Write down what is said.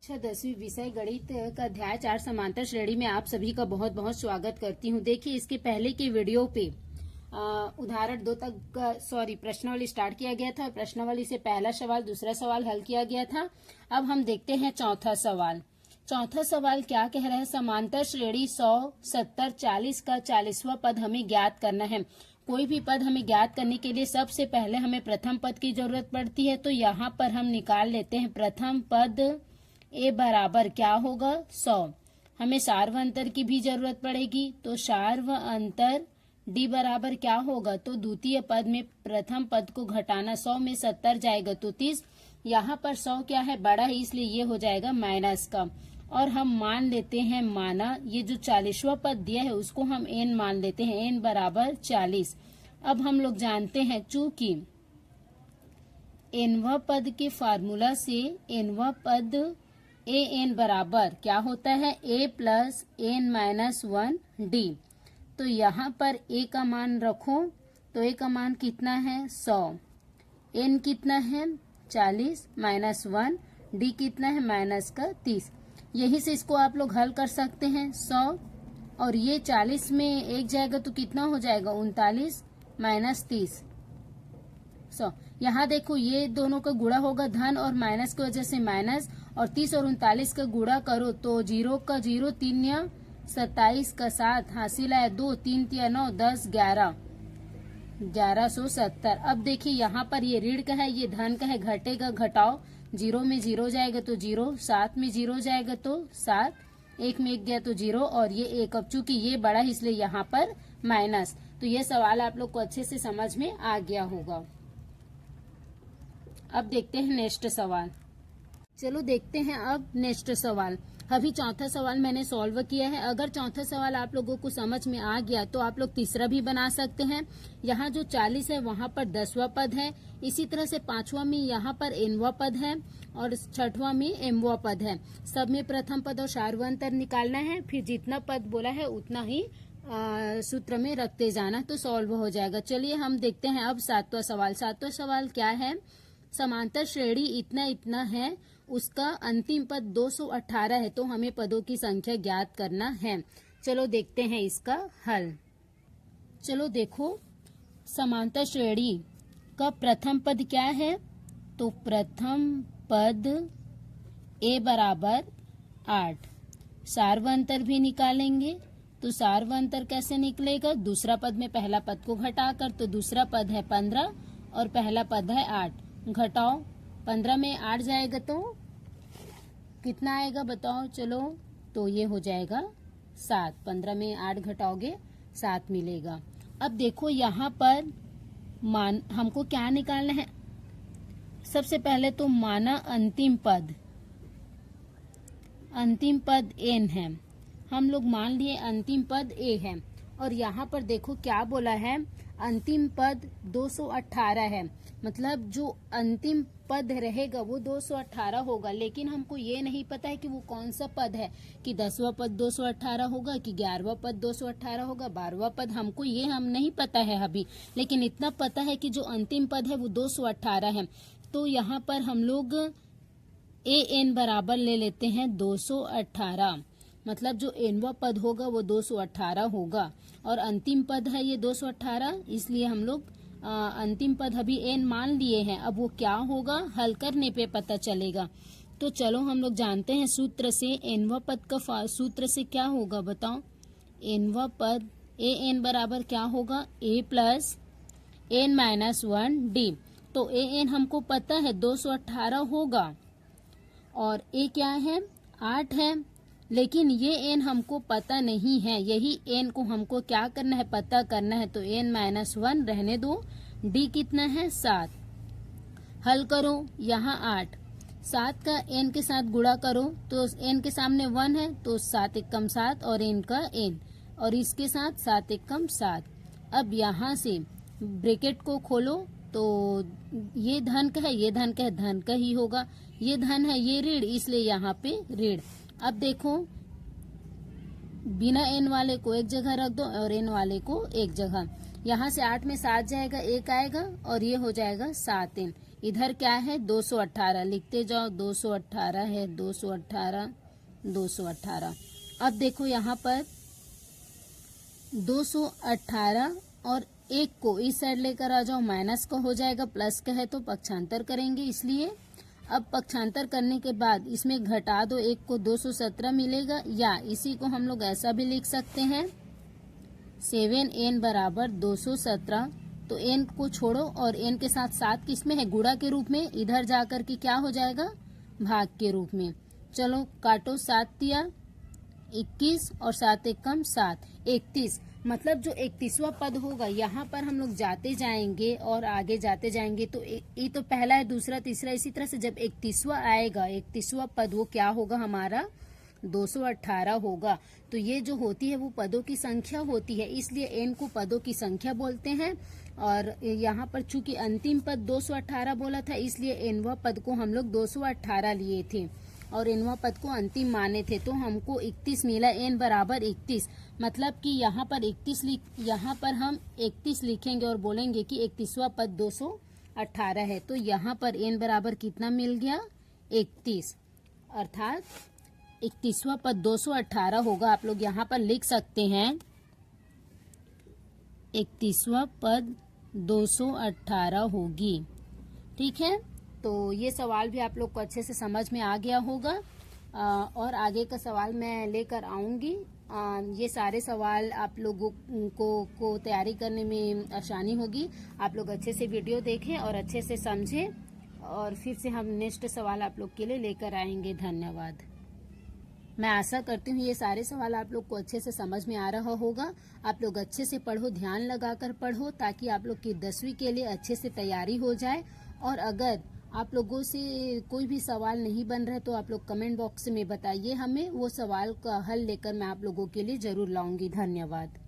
अच्छा 10वीं विषय गणित का अध्याय 4 समांतर श्रेणी में आप सभी का बहुत बहुत स्वागत करती हूँ। देखिए इसके पहले के वीडियो पे उदाहरण 2 तक प्रश्नावली स्टार्ट किया गया था। प्रश्नावली से पहला सवाल दूसरा सवाल हल किया गया था। अब हम देखते हैं चौथा सवाल। चौथा सवाल क्या कह रहा है, समांतर श्रेणी 100, 70, 40 का 40वां पद हमें ज्ञात करना है। कोई भी पद हमें ज्ञात करने के लिए सबसे पहले हमें प्रथम पद की जरूरत पड़ती है। तो यहाँ पर हम निकाल लेते हैं प्रथम पद ए बराबर क्या होगा 100। हमें सार्व अंतर की भी जरूरत पड़ेगी, तो सार्व अंतर डी बराबर क्या होगा, तो द्वितीय पद में प्रथम पद को घटाना 100 में 70 जाएगा तो 30। यहाँ पर 100 क्या है, बड़ा है, इसलिए ये हो जाएगा माइनस का। और हम मान लेते हैं माना ये जो 40वां पद दिया है उसको हम n मान लेते हैं, n बराबर 40। अब हम लोग जानते हैं चूंकि nवां पद के फार्मूला से nवां पद ए एन बराबर क्या होता है, a plus n minus 1 d. तो यहाँ पर a का मान रखो, तो a का मान कितना है 100, n कितना है 40 माइनस 1, d कितना है माइनस का 30। यही से इसको आप लोग हल कर सकते हैं। 100 और ये 40 में एक जाएगा तो कितना हो जाएगा 39 माइनस 30 100। यहाँ देखो ये दोनों का गुणा होगा धन और माइनस की वजह से माइनस, और 30 और 39 का गुणा करो तो 0 का 0, 3 या 27 का 7, हासिल आया 2, 3 या 9, 10, 11, 1170। अब देखिए यहाँ पर ये ऋण का है, ये धन का है, घटेगा घटाओ, 0 में 0 जाएगा तो 0, 7 में 0 जाएगा तो 7, 1 में 1 गया तो 0 और ये 1। अब चूंकि ये बड़ा है इसलिए यहाँ पर माइनस। तो ये सवाल आप लोग को अच्छे से समझ में आ गया होगा। अब देखते हैं नेक्स्ट सवाल। चलो देखते हैं अब नेक्स्ट सवाल। अभी चौथा सवाल मैंने सॉल्व किया है। अगर चौथा सवाल आप लोगों को समझ में आ गया तो आप लोग तीसरा भी बना सकते हैं। यहाँ जो 40 है वहाँ पर 10वां पद है, इसी तरह से 5वां में यहाँ पर nवां पद है और 6वां में mवां पद है। सब में प्रथम पद और सार्वंतर निकालना है, फिर जितना पद बोला है उतना ही सूत्र में रखते जाना तो सॉल्व हो जाएगा। चलिए हम देखते हैं अब सातवां सवाल। सातवां सवाल क्या है, समांतर श्रेणी इतना इतना है, उसका अंतिम पद 218 है, तो हमें पदों की संख्या ज्ञात करना है। चलो देखते हैं इसका हल। चलो देखो समांतर श्रेणी का प्रथम पद क्या है, तो प्रथम पद a बराबर 8। सार्वंतर भी निकालेंगे, तो सार्वंतर कैसे निकलेगा, दूसरा पद में पहला पद को घटाकर, तो दूसरा पद है 15 और पहला पद है 8, घटाओ 15 में 8 जाएगा तो कितना आएगा बताओ, चलो तो ये हो जाएगा 7। 15 में 8 घटाओगे 7 मिलेगा। अब देखो यहाँ पर मान हमको क्या निकालना है, सबसे पहले तो माना अंतिम पद n है, हम लोग मान लिए अंतिम पद a है। और यहाँ पर देखो क्या बोला है, अंतिम पद 218 है, मतलब जो अंतिम पद रहेगा वो 218 होगा। लेकिन हमको ये नहीं पता है कि वो कौन सा पद है, कि 10वां पद 218 होगा कि 11वां पद 218 होगा, 12वां पद, हमको ये हम नहीं पता है अभी। लेकिन इतना पता है कि जो अंतिम पद है वो 218 है। तो यहाँ पर हम लोग an बराबर ले लेते हैं 218, मतलब जो nवां पद होगा वो 218 होगा और अंतिम पद है ये 218, इसलिए हम लोग अंतिम पद अभी n मान लिए हैं। अब वो क्या होगा हल करने पे पता चलेगा। तो चलो हम लोग जानते हैं सूत्र से, nवां पद का सूत्र से क्या होगा बताओ, nवां पद an बराबर क्या होगा, a plus n minus 1 d. तो an हमको पता है 218 होगा और a क्या है 8 है, लेकिन ये n हमको पता नहीं है, यही n को हमको क्या करना है पता करना है। तो n माइनस 1 रहने दो, d कितना है 7, हल करो, यहाँ 8, 7 का n के साथ गुणा करो, तो n के सामने 1 है तो 7 एकम 7 और n का n, और इसके साथ 7 एकम 7। अब यहाँ से ब्रैकेट को खोलो, तो ये धन का है, ये धन का है, धन का ही होगा, ये धन है ये ऋण, इसलिए यहाँ पे ऋण। अब देखो बिना n वाले को एक जगह रख दो और n वाले को एक जगह। यहाँ से 8 में 7 जाएगा, 1 आएगा और ये हो जाएगा 7n, इधर क्या है 218, लिखते जाओ 218 है, 218 218। अब देखो यहाँ पर 218 और 1 को इस साइड लेकर आ जाओ, माइनस का हो जाएगा, प्लस का है तो पक्षांतर करेंगे, इसलिए अब पक्षांतर करने के बाद इसमें घटा दो 1 को, 217 मिलेगा। या इसी को हम लोग ऐसा भी लिख सकते हैं 7n बराबर 217। तो n को छोड़ो और n के साथ 7 किसमें है, गुणा के रूप में, इधर जाकर के क्या हो जाएगा, भाग के रूप में। चलो काटो, 7 दिया 21 और 7 एक कम 7, 31। मतलब जो 31वां पद होगा यहाँ पर हम लोग जाते जाएंगे और आगे जाते जाएंगे, तो ये तो पहला है, दूसरा, तीसरा, इसी तरह से जब 31वां आएगा, 31वां पद वो क्या होगा हमारा 218 होगा। तो ये जो होती है वो पदों की संख्या होती है, इसलिए n को पदों की संख्या बोलते हैं। और यहाँ पर चूंकि अंतिम पद 218 बोला था, इसलिए nवां पद को हम लोग 218 लिए थे और nवां पद को अंतिम माने थे, तो हमको 31 मिला, n बराबर 31। मतलब कि यहाँ पर हम 31 लिखेंगे और बोलेंगे कि 31वां पद 218 है। तो यहाँ पर n बराबर कितना मिल गया 31, अर्थात 31वां पद 218 होगा। आप लोग यहाँ पर लिख सकते हैं 31वां पद 218 होगी। ठीक है, तो ये सवाल भी आप लोग को अच्छे से समझ में आ गया होगा। और आगे का सवाल मैं लेकर आऊँगी। ये सारे सवाल आप लोगों को तैयारी करने में आसानी होगी। आप लोग अच्छे से वीडियो देखें और अच्छे से समझें, और फिर से हम नेक्स्ट सवाल आप लोग के लिए लेकर आएंगे। धन्यवाद। मैं आशा करती हूँ ये सारे सवाल आप लोग को अच्छे से समझ में आ रहा होगा। आप लोग अच्छे से पढ़ो, ध्यान लगाकर पढ़ो, ताकि आप लोग की 10वीं के लिए अच्छे से तैयारी हो जाए। और अगर आप लोगों से कोई भी सवाल नहीं बन रहा है तो आप लोग कमेंट बॉक्स में बताइए हमें, वो सवाल का हल लेकर मैं आप लोगों के लिए जरूर लाऊंगी। धन्यवाद।